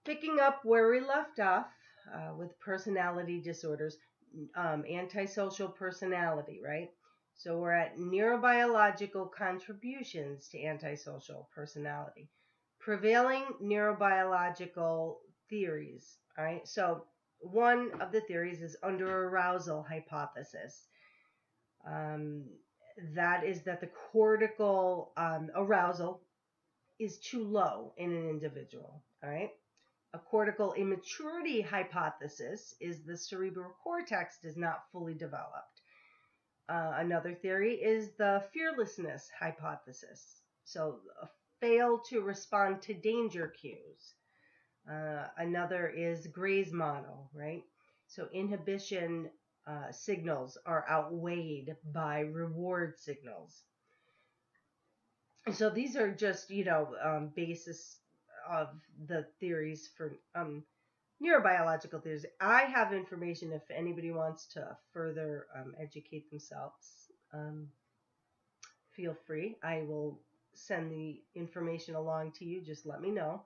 Picking up where we left off with personality disorders, antisocial personality, right? So we're at neurobiological contributions to antisocial personality. Prevailing neurobiological theories, all right? So one of the theories is under-arousal hypothesis. Um, that is that the cortical arousal is too low in an individual, all right? A cortical immaturity hypothesis is the cerebral cortex is not fully developed. Another theory is the fearlessness hypothesis. So, fail to respond to danger cues. Another is Gray's model, right? So, inhibition signals are outweighed by reward signals. So, these are just, basis of the theories for neurobiological theories. I have information if anybody wants to further educate themselves. Feel free. I will send the information along to you. Just let me know.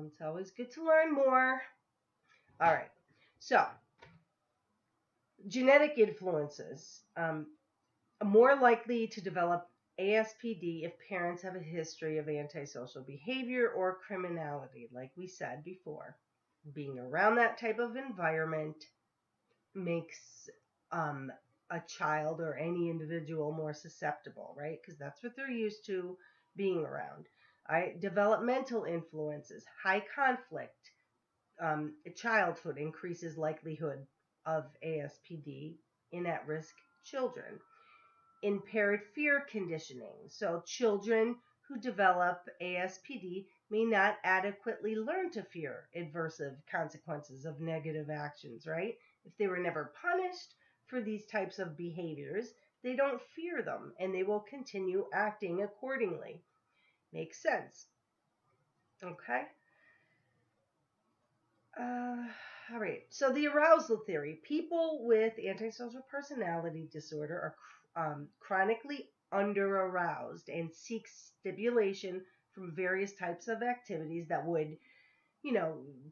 It's always good to learn more. All right. So, genetic influences. More likely to develop ASPD if parents have a history of antisocial behavior or criminality, like we said before. Being around that type of environment makes a child or any individual more susceptible, right? Because that's what they're used to being around. Right? Developmental influences, high conflict, childhood increases likelihood of ASPD in at-risk children. Impaired fear conditioning, so children who develop ASPD may not adequately learn to fear adversive consequences of negative actions, right? If they were never punished for these types of behaviors, they don't fear them and they will continue acting accordingly. Makes sense. Okay. All right. So the arousal theory. People with antisocial personality disorder are chronically under-aroused and seek stimulation from various types of activities that would,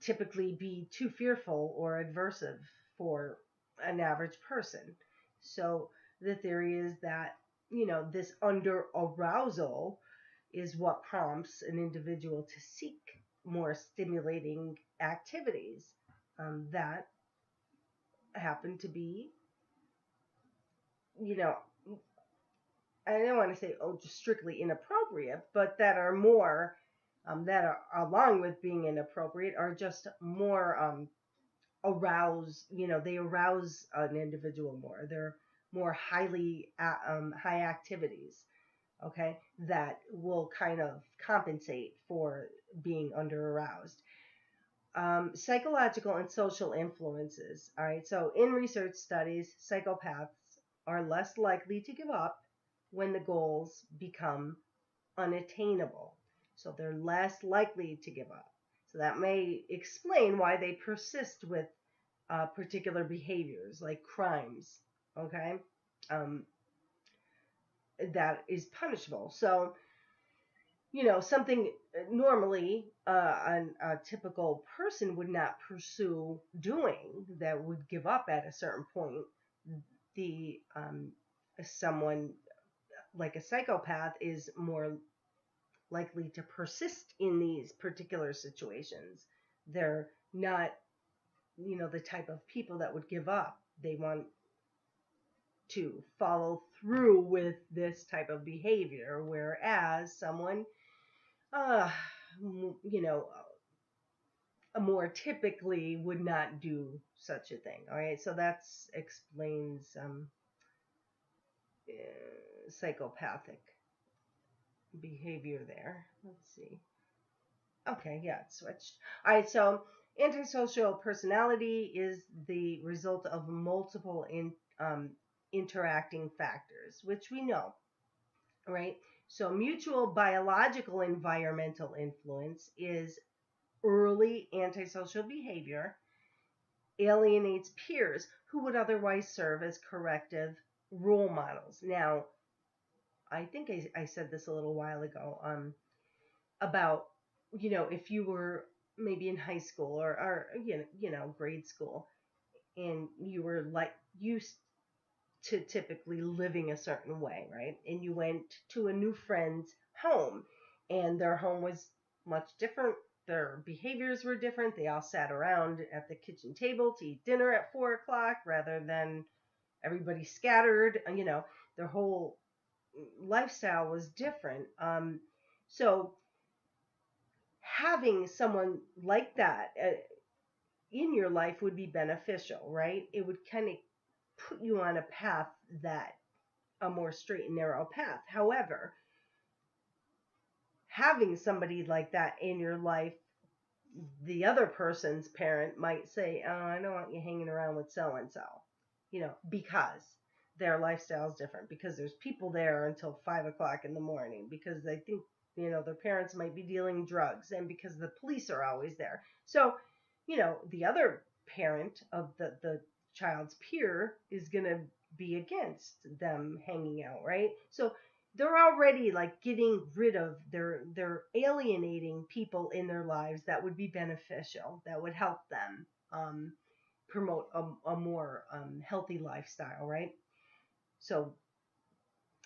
typically be too fearful or aversive for an average person. So the theory is that, this under-arousal is what prompts an individual to seek more stimulating activities that happen to be, you know, I don't want to say, just strictly inappropriate, but that are more, that are, along with being inappropriate, are just more arouse, they arouse an individual more. They're more highly, high activities, okay, that will kind of compensate for being under aroused. Psychological and social influences. All right, so in research studies, psychopaths are less likely to give up when the goals become unattainable. So they're less likely to give up. So that may explain why they persist with particular behaviors like crimes, okay, that is punishable. So, something normally a typical person would not pursue doing, that would give up at a certain point. The someone like a psychopath is more likely to persist in these particular situations. They're not, the type of people that would give up. They want to follow through with this type of behavior, whereas someone, uh, more typically would not do such a thing. All right, so that explains psychopathic behavior there. Let's see. Okay, yeah, it switched. All right, so antisocial personality is the result of multiple interacting factors, which we know, right? So mutual biological environmental influence is early antisocial behavior, alienates peers who would otherwise serve as corrective role models. Now, I think I said this a little while ago about, if you were maybe in high school or grade school, and you were like used to typically living a certain way, right? And you went to a new friend's home, and their home was much different. Their behaviors were different. They all sat around at the kitchen table to eat dinner at 4 o'clock rather than everybody scattered. Their whole lifestyle was different. So having someone like that in your life would be beneficial, right? It would kind of put you on a path, that a more straight and narrow path. However, having somebody like that in your life, the other person's parent might say, "Oh, I don't want you hanging around with so and so," because their lifestyle is different, because there's people there until 5 o'clock in the morning, because they think, their parents might be dealing drugs, and because the police are always there. So, the other parent of the child's peer is going to be against them hanging out, right? So they're already like getting rid of they're alienating people in their lives that would be beneficial, that would help them promote a more healthy lifestyle, right? So,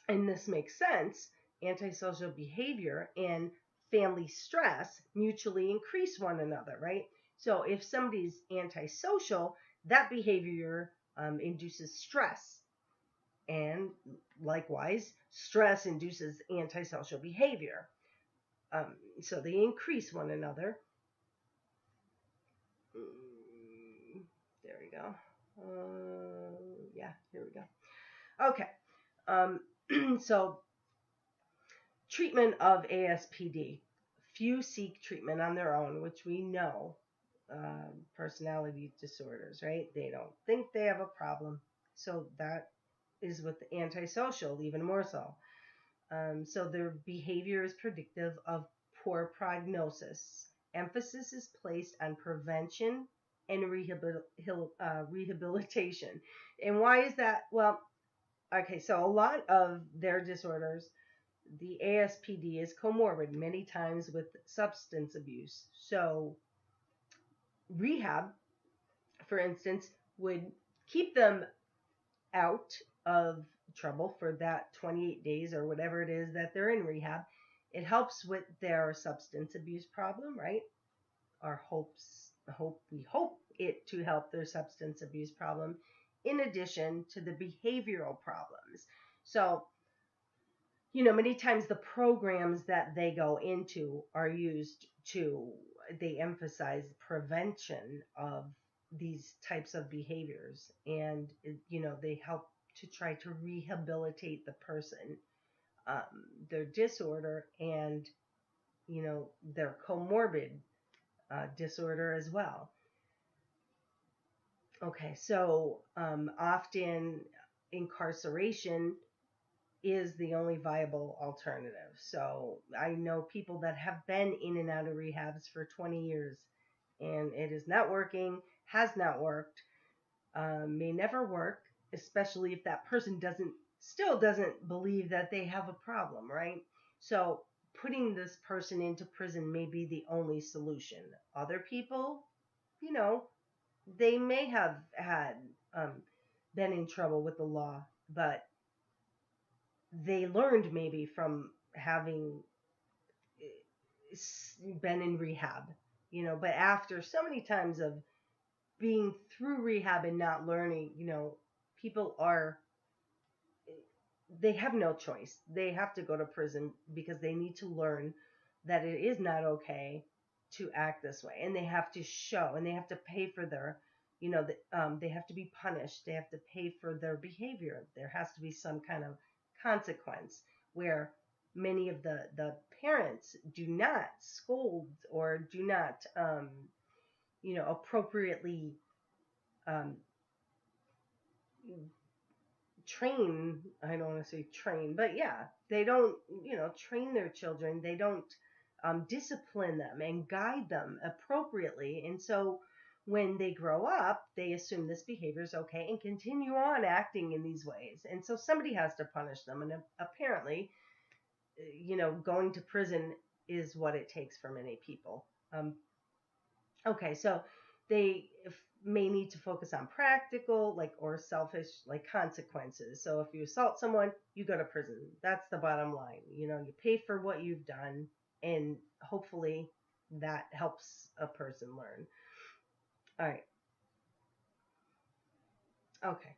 and this makes sense, antisocial behavior and family stress mutually increase one another, right? So if somebody's antisocial, that behavior induces stress. And likewise, stress induces antisocial behavior. So they increase one another. There we go. Yeah, here we go. Okay. So treatment of ASPD. Few seek treatment on their own, which we know. Personality disorders, right? They don't think they have a problem. So that is with the antisocial, even more so. So their behavior is predictive of poor prognosis. Emphasis is placed on prevention and rehabilitation. And why is that? Well, okay, so a lot of their disorders, the ASPD is comorbid many times with substance abuse. So rehab, for instance, would keep them out of trouble for that 28 days or whatever it is that they're in rehab. It helps with their substance abuse problem, right? We hope it to help their substance abuse problem in addition to the behavioral problems. So, many times the programs that they go into are used they emphasize prevention of these types of behaviors, and they help to try to rehabilitate the person, their disorder, and their comorbid disorder as well. Okay, so often incarceration is the only viable alternative. So I know people that have been in and out of rehabs for 20 years, and it is not working, has not worked, may never work, especially if that person still doesn't believe that they have a problem, right? So putting this person into prison may be the only solution. Other people, they may have had been in trouble with the law, but they learned maybe from having been in rehab, but after so many times of being through rehab and not learning, people they have no choice. They have to go to prison because they need to learn that it is not okay to act this way, and they have to show, and they have to pay for their, they have to be punished. They have to pay for their behavior. There has to be some kind of consequence, where many of the parents do not scold or do not, appropriately train. I don't want to say train, but yeah, they don't, train their children. They don't discipline them and guide them appropriately. And so when they grow up, they assume this behavior is okay and continue on acting in these ways. And so somebody has to punish them. And apparently, going to prison is what it takes for many people. Okay, so may need to focus on practical, like, or selfish, like, consequences. So if you assault someone, you go to prison. That's the bottom line. You pay for what you've done, and hopefully that helps a person learn. All right. Okay.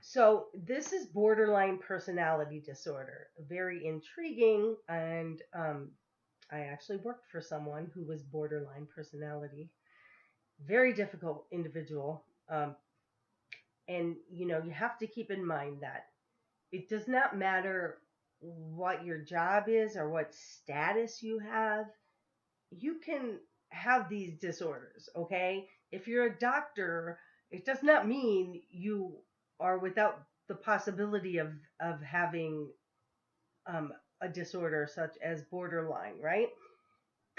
So this is borderline personality disorder. Very intriguing, and I actually worked for someone who was borderline personality. Very difficult individual. And you have to keep in mind that it does not matter what your job is or what status you have. You can have these disorders, okay? If you're a doctor, it does not mean you are without the possibility of having um, a disorder such as borderline, right?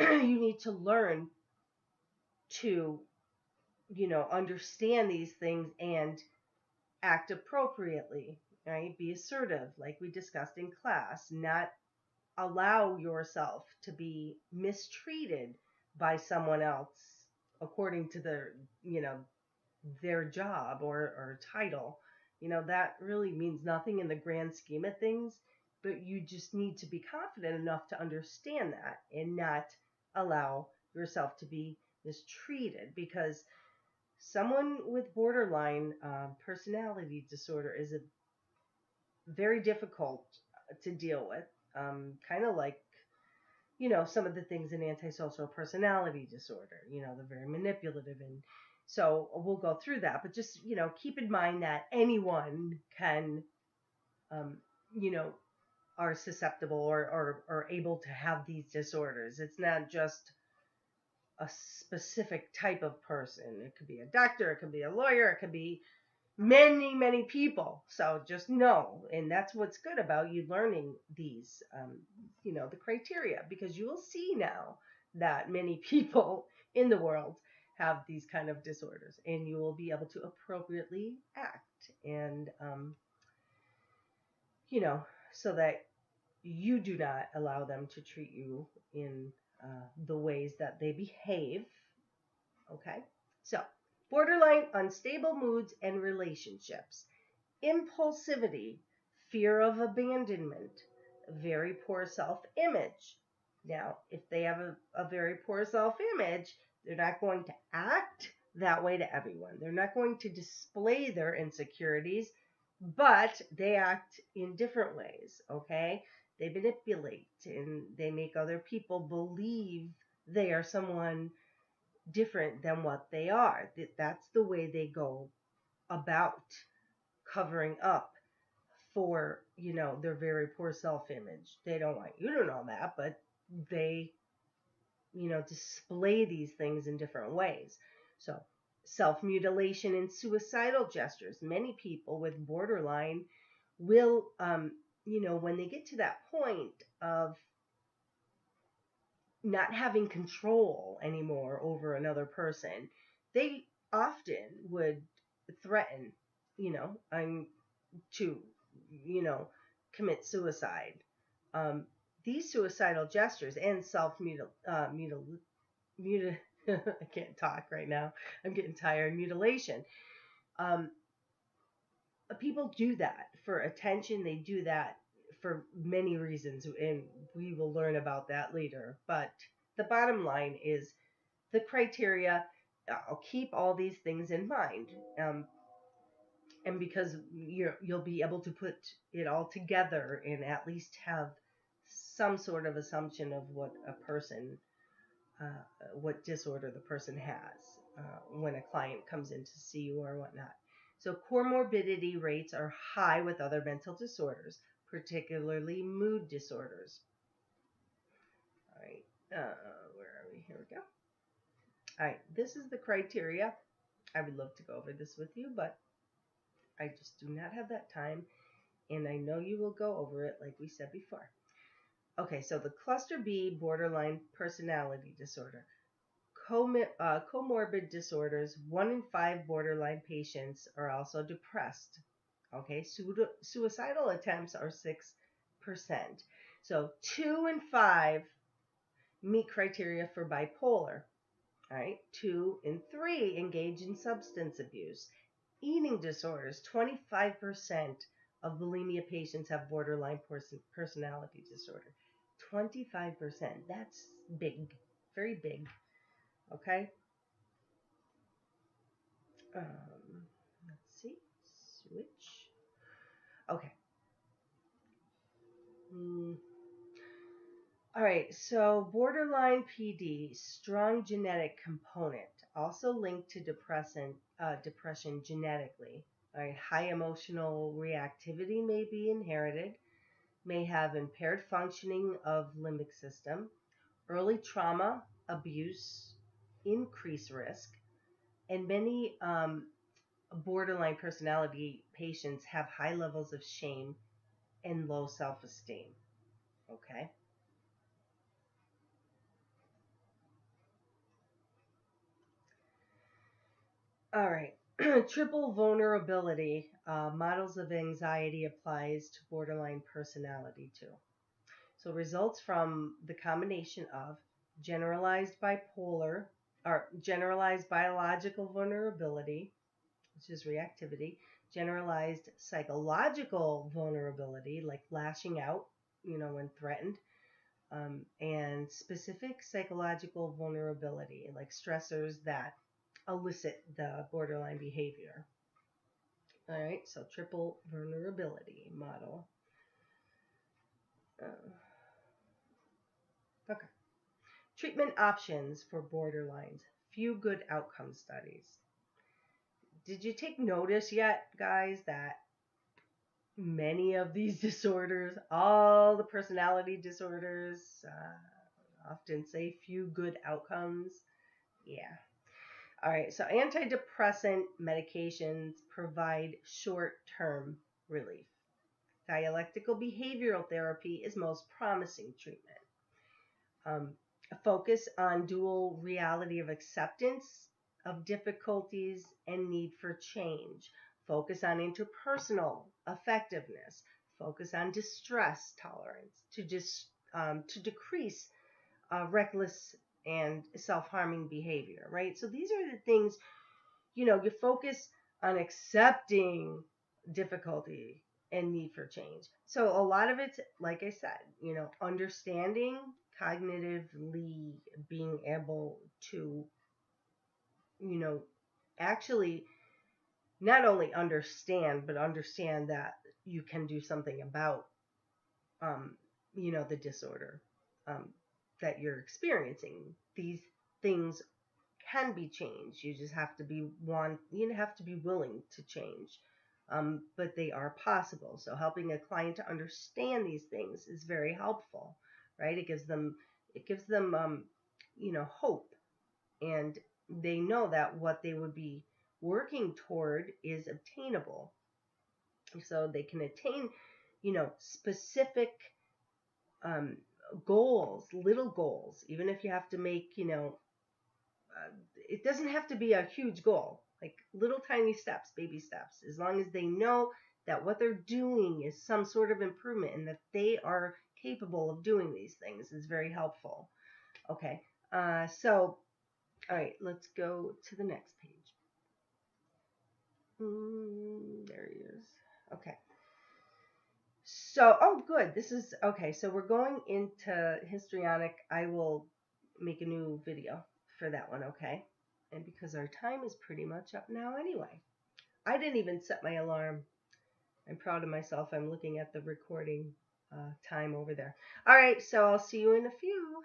You need to learn to, understand these things and act appropriately, right? Be assertive, like we discussed in class, not allow yourself to be mistreated by someone else according to their job or title. That really means nothing in the grand scheme of things, but you just need to be confident enough to understand that and not allow yourself to be mistreated, because someone with borderline personality disorder is a very difficult to deal with. Kind of like, some of the things in antisocial personality disorder. They're very manipulative. And so we'll go through that. But just, keep in mind that anyone can, um, you know, are susceptible or able to have these disorders. It's not just a specific type of person. It could be a doctor, it could be a lawyer, it could be many, many people. So just know, and that's what's good about you learning these, the criteria, because you will see now that many people in the world have these kind of disorders, and you will be able to appropriately act, and, so that you do not allow them to treat you in the ways that they behave. Okay? So, borderline unstable moods and relationships, impulsivity, fear of abandonment, very poor self image. Now, if they have a very poor self image, they're not going to act that way to everyone. They're not going to display their insecurities, but they act in different ways, okay? They manipulate and they make other people believe they are someone different than what they are. That's the way they go about covering up for, their very poor self-image. They don't want you to know that, but they, display these things in different ways. So, self-mutilation and suicidal gestures. Many people with borderline will, when they get to that point of not having control anymore over another person, they often would threaten, to, you know, commit suicide. Um, these suicidal gestures and I can't talk right now. I'm getting tired. Mutilation. Um, People do that for attention. They do that for many reasons, and we will learn about that later. But the bottom line is the criteria. I'll keep all these things in mind, and because you'll be able to put it all together and at least have some sort of assumption of what disorder the person has when a client comes in to see you or whatnot. So comorbidity rates are high with other mental disorders, particularly mood disorders. All right, where are we? Here we go. All right, this is the criteria. I would love to go over this with you, but I just do not have that time, and I know you will go over it like we said before. Okay, so the cluster B, borderline personality disorder. Comorbid disorders, 1 in 5 borderline patients are also depressed. Okay, suicidal attempts are 6%. So 2 in 5 meet criteria for bipolar. All right. 2 and 3, engage in substance abuse. Eating disorders. 25% of bulimia patients have borderline personality disorder. 25%. That's big. Very big. Okay. Let's see. Switch. Okay. All right, so borderline PD, strong genetic component, also linked to depression genetically. All right, high emotional reactivity may be inherited, may have impaired functioning of limbic system, early trauma, abuse, increased risk, and many borderline personality patients have high levels of shame and low self-esteem. Okay. All right. Triple vulnerability. Models of anxiety applies to borderline personality too. So results from the combination of generalized bipolar or generalized biological vulnerability, which is reactivity, generalized psychological vulnerability, like lashing out, when threatened, and specific psychological vulnerability, like stressors that elicit the borderline behavior. All right, so triple vulnerability model. Okay. Treatment options for borderlines. Few good outcome studies. Did you take notice yet, guys, that many of these disorders, all the personality disorders, often say few good outcomes? Yeah. All right, so antidepressant medications provide short-term relief. Dialectical behavioral therapy is most promising treatment. A focus on dual reality of acceptance of difficulties and need for change. Focus on interpersonal effectiveness. Focus on distress tolerance to decrease reckless and self-harming behavior, right? So these are the things, you focus on accepting difficulty and need for change. So a lot of it's, like I said, understanding cognitively, being able to, actually not only understand, but understand that you can do something about, the disorder that you're experiencing. These things can be changed. You just have to be willing to change. But they are possible. So helping a client to understand these things is very helpful, right? It gives them hope, and they know that what they would be working toward is obtainable. So they can attain, specific goals, little goals, even if you have to make, it doesn't have to be a huge goal, like little tiny steps, baby steps, as long as they know that what they're doing is some sort of improvement and that they are capable of doing these things is very helpful. Okay, so, all right, let's go to the next page. There he is. Okay. So, oh, good. This is, okay, so we're going into histrionic. I will make a new video for that one, okay? And because our time is pretty much up now anyway. I didn't even set my alarm. I'm proud of myself. I'm looking at the recording time over there. All right, so I'll see you in a few.